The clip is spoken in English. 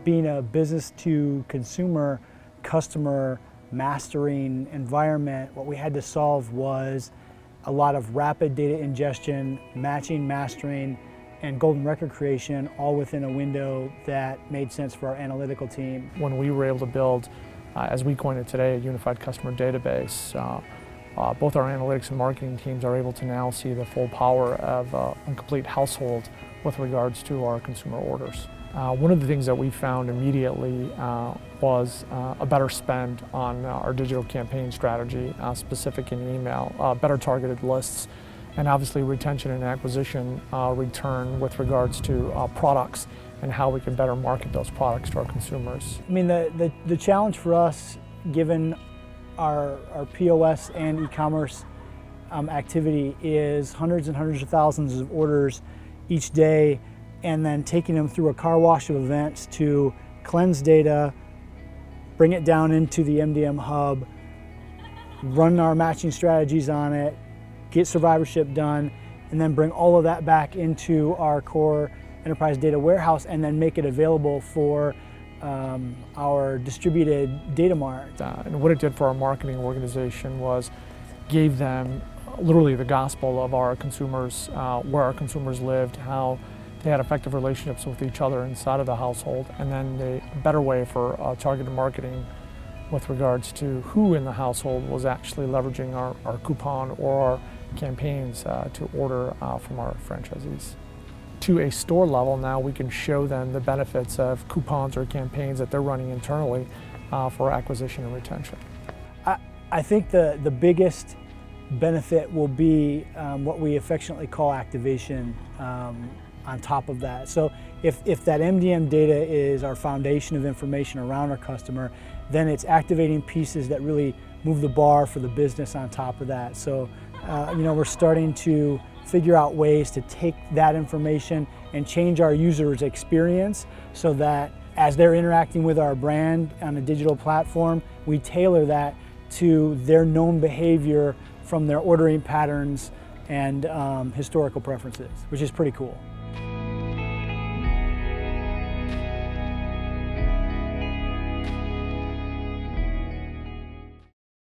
being a business to consumer, customer mastering environment, what we had to solve was a lot of rapid data ingestion, matching, mastering, and golden record creation, all within a window that made sense for our analytical team. When we were able to build, as we coin it today, a unified customer database, both our analytics and marketing teams are able to now see the full power of a complete household with regards to our consumer orders. One of the things that we found immediately was a better spend on our digital campaign strategy, specific in email, better targeted lists, and obviously retention and acquisition return with regards to products and how we can better market those products to our consumers. I mean, the challenge for us, given our POS and e-commerce activity, is hundreds and hundreds of thousands of orders each day, and then taking them through a car wash of events to cleanse data, bring it down into the MDM hub, run our matching strategies on it, get survivorship done, and then bring all of that back into our core enterprise data warehouse and then make it available for our distributed data mart. And what it did for our marketing organization was gave them literally the gospel of our consumers, where our consumers lived, how they had effective relationships with each other inside of the household, and then a better way for targeted marketing with regards to who in the household was actually leveraging our coupon or our campaigns to order from our franchisees. To a store level, now we can show them the benefits of coupons or campaigns that they're running internally for acquisition and retention. I think the biggest benefit will be what we affectionately call activation on top of that. So if that MDM data is our foundation of information around our customer, then it's activating pieces that really move the bar for the business on top of that. So we're starting to figure out ways to take that information and change our users' experience so that as they're interacting with our brand on a digital platform, we tailor that to their known behavior from their ordering patterns and historical preferences, which is pretty cool.